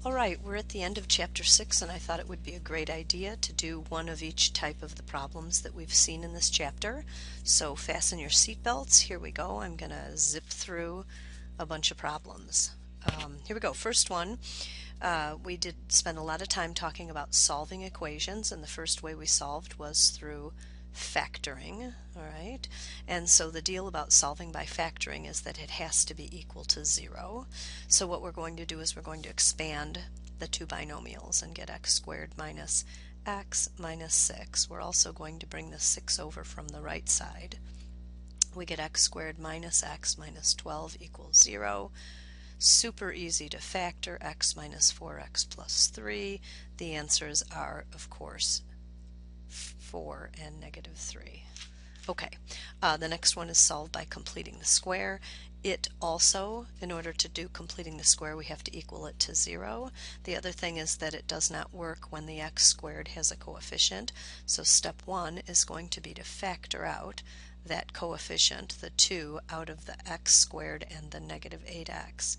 All right, we're at the end of chapter 6, and I thought it would be a great idea to do one of each type of the problems that we've seen in this chapter. So fasten your seatbelts. Here we go. I'm going to zip through a bunch of problems. Here we go. First one, we did spend a lot of time talking about solving equations, and the first way we solved was through factoring, all right? And so the deal about solving by factoring is that it has to be equal to 0. So what we're going to do is we're going to expand the two binomials and get x squared minus x minus 6. We're also going to bring the 6 over from the right side. We get x squared minus x minus 12 equals 0. Super easy to factor, x minus 4x plus 3. The answers are, of course, 4 and negative 3. Okay, the next one is solved by completing the square. It also, in order to do completing the square, we have to equal it to 0. The other thing is that it does not work when the x squared has a coefficient. So step 1 is going to be to factor out that coefficient, the 2, out of the x squared and the negative 8x.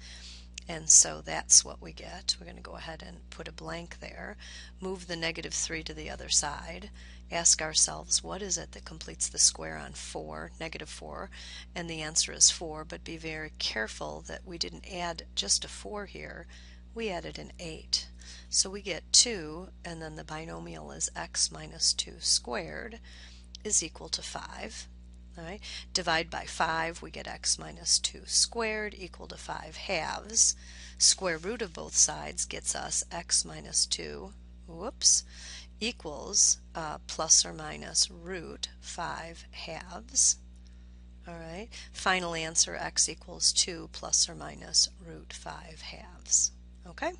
And so that's what we get. We're going to go ahead and put a blank there, move the negative 3 to the other side, ask ourselves what is it that completes the square on 4, negative 4, and the answer is 4, but be very careful that we didn't add just a 4 here, we added an 8. So we get 2, and then the binomial is x minus 2 squared is equal to 5. All right. Divide by 5, we get x minus 2 squared equal to 5 halves. Square root of both sides gets us x minus 2, equals plus or minus root 5 halves. All right. Final answer, x equals 2 plus or minus root 5 halves. Okay,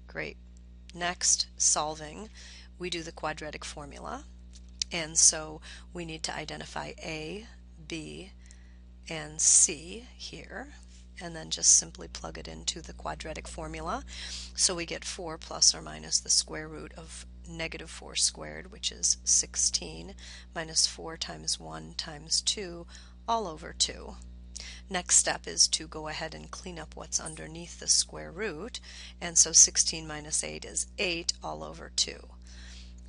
great. Next, solving, we do the quadratic formula. And so we need to identify A, B, and C here, and then just simply plug it into the quadratic formula. So we get 4 plus or minus the square root of negative 4 squared, which is 16, minus 4 times 1 times 2, all over 2. Next step is to go ahead and clean up what's underneath the square root, and so 16 minus 8 is 8 all over 2.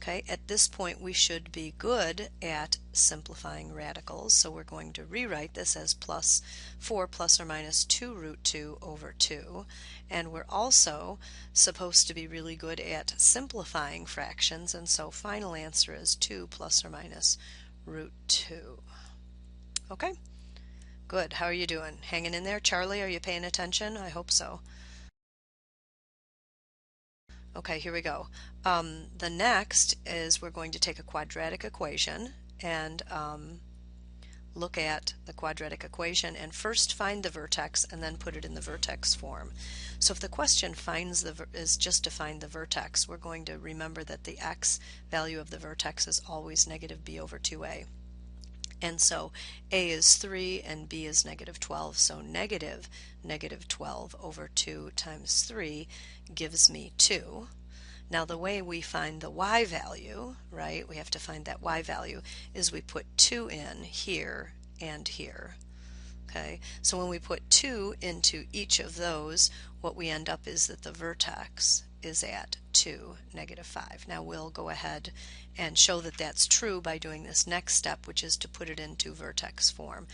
Okay, at this point we should be good at simplifying radicals, so we're going to rewrite this as plus 4 plus or minus 2 root 2 over 2, and we're also supposed to be really good at simplifying fractions, and so final answer is 2 plus or minus root 2. Okay, good. How are you doing? Hanging in there? Charlie, are you paying attention? I hope so. Okay, here we go. The next is we're going to take a quadratic equation and look at the quadratic equation and first find the vertex and then put it in the vertex form. So if the question is just to find the vertex, we're going to remember that the x value of the vertex is always negative b over 2a. And so a is 3 and b is negative 12, so negative 12 over 2 times 3 gives me 2. Now the way we find the y value, right, we have to find that y value, is we put 2 in here and here. Okay, so when we put 2 into each of those, what we end up is that the vertex is at 2, negative 5. Now we'll go ahead and show that that's true by doing this next step, which is to put it into vertex form.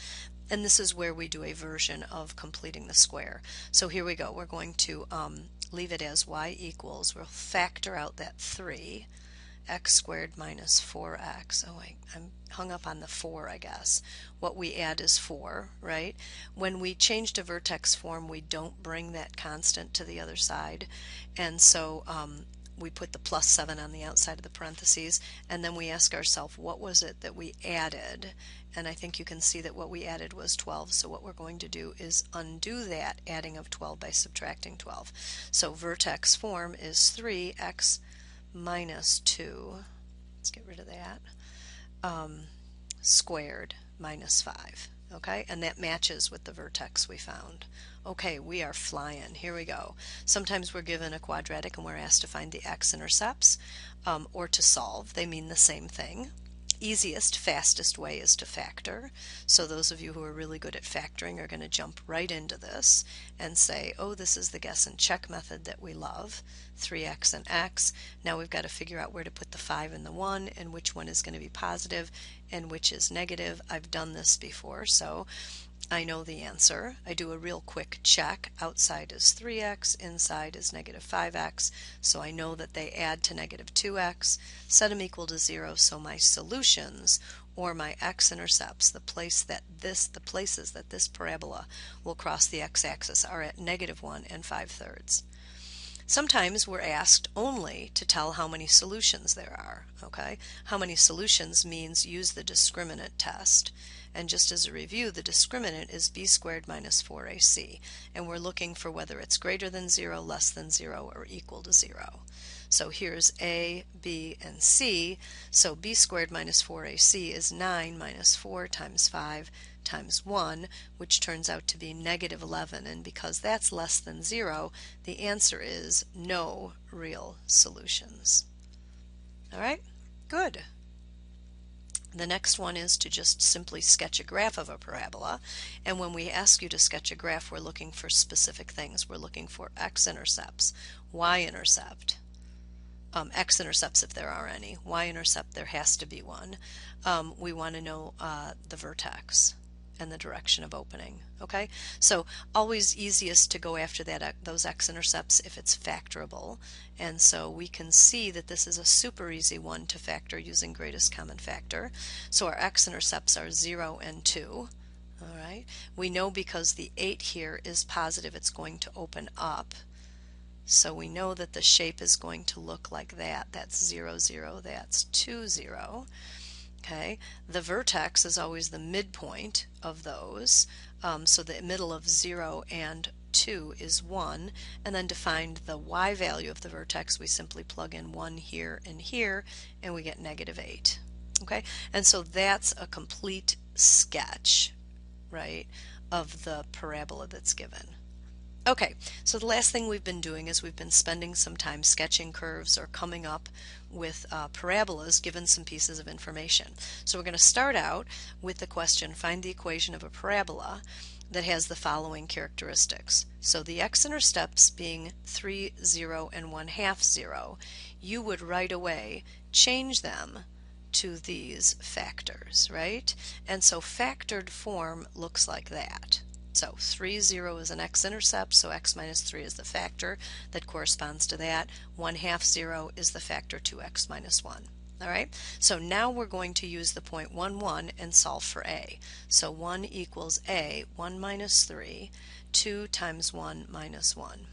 And this is where we do a version of completing the square. So here we go. We're going to leave it as y equals, we'll factor out that 3, x squared minus 4x. Oh, I'm hung up on the 4, I guess. What we add is 4, right? When we change to vertex form, we don't bring that constant to the other side, and so we put the plus 7 on the outside of the parentheses, and then we ask ourselves, what was it that we added? And I think you can see that what we added was 12, so what we're going to do is undo that adding of 12 by subtracting 12. So vertex form is 3x minus 2, let's get rid of that, squared minus 5. Okay, and that matches with the vertex we found. Okay, we are flying. Here we go. Sometimes we're given a quadratic and we're asked to find the x-intercepts or to solve. They mean the same thing. easiest, fastest way is to factor. So those of you who are really good at factoring are going to jump right into this and say, oh, this is the guess and check method that we love, 3x and x. Now we've got to figure out where to put the 5 and the 1 and which one is going to be positive and which is negative. I've done this before, so I know the answer. I do a real quick check. Outside is 3x, inside is negative 5x, so I know that they add to negative 2x. Set them equal to 0, so my solutions, or my x-intercepts, the places that this parabola will cross the x-axis, are at negative 1 and 5/3. Sometimes we're asked only to tell how many solutions there are. Okay? How many solutions means use the discriminant test. And just as a review, the discriminant is b squared minus 4ac, and we're looking for whether it's greater than 0, less than 0, or equal to 0. So here's a, b, and c. So b squared minus 4ac is 9 minus 4 times 5 times 1, which turns out to be negative 11, and because that's less than 0, the answer is no real solutions. All right, good. The next one is to just simply sketch a graph of a parabola, and when we ask you to sketch a graph, we're looking for specific things. We're looking for x-intercepts, y-intercept, x-intercepts if there are any, y-intercept there has to be one. We want to know the vertex and the direction of opening. Okay, so always easiest to go after those x-intercepts if it's factorable, and so we can see that this is a super easy one to factor using greatest common factor. So our x-intercepts are 0 and 2. All right, we know because the 8 here is positive, it's going to open up. So we know that the shape is going to look like that. That's 0, 0, that's 2, 0. Okay, the vertex is always the midpoint of those, so the middle of 0 and 2 is 1, and then to find the y value of the vertex we simply plug in 1 here and here and we get negative 8. Okay, and so that's a complete sketch, right, of the parabola that's given. Okay, so the last thing we've been doing is we've been spending some time sketching curves or coming up with parabolas given some pieces of information. So we're going to start out with the question, find the equation of a parabola that has the following characteristics. So the x-intercepts being 3, 0, and 1/2, 0, you would right away change them to these factors, right? And so factored form looks like that. So 3, 0 is an x-intercept, so x minus 3 is the factor that corresponds to that. 1/2, 0 is the factor 2x minus 1. All right, so now we're going to use the point 1, 1 and solve for a. So 1 equals a, 1 minus 3, 2 times 1 minus 1.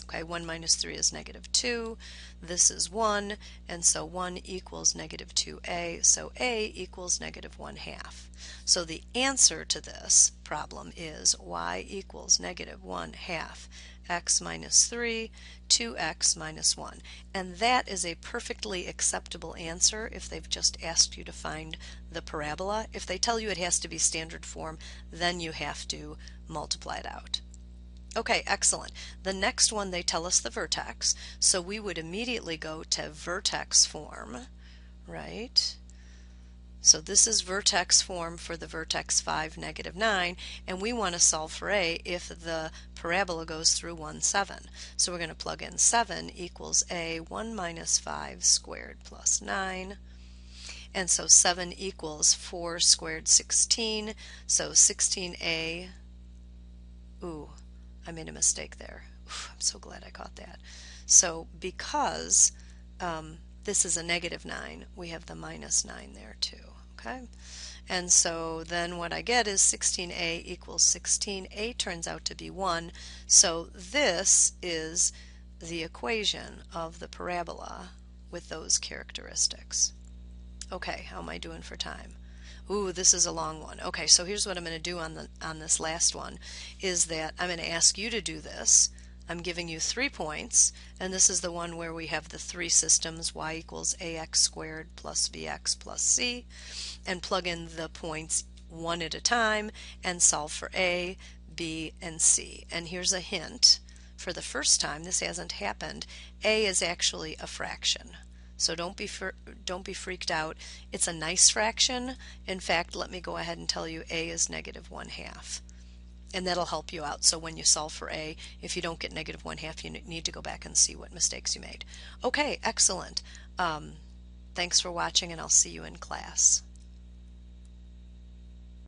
Okay, 1 minus 3 is negative 2. This is 1, and so 1 equals negative 2a, so a equals negative 1/2. So the answer to this problem is y equals negative 1/2 x minus 3, 2x minus 1. And that is a perfectly acceptable answer if they've just asked you to find the parabola. If they tell you it has to be standard form, then you have to multiply it out. Okay, excellent. The next one, they tell us the vertex, so we would immediately go to vertex form, right? So this is vertex form for the vertex 5, negative 9, and we want to solve for a if the parabola goes through 1, 7. So we're going to plug in 7 equals a, 1 minus 5 squared plus 9. And so 7 equals 4 squared 16, so 16a, ooh, I made a mistake there. Oof, I'm so glad I caught that. So because this is a negative 9, we have the minus 9 there too. Okay, and so then what I get is 16a equals 16. A turns out to be 1, so this is the equation of the parabola with those characteristics. Okay, how am I doing for time? Ooh, this is a long one. Okay, so here's what I'm going to do on this last one, is that I'm going to ask you to do this. I'm giving you 3 points, and this is the one where we have the 3 systems, y equals ax squared plus bx plus c, and plug in the points one at a time and solve for a, b, and c. And here's a hint. For the first time, this hasn't happened, a is actually a fraction. So don't be freaked out. It's a nice fraction. In fact, let me go ahead and tell you a is -1/2. And that'll help you out. So when you solve for a, if you don't get -1/2, you need to go back and see what mistakes you made. Okay, excellent. Thanks for watching, and I'll see you in class.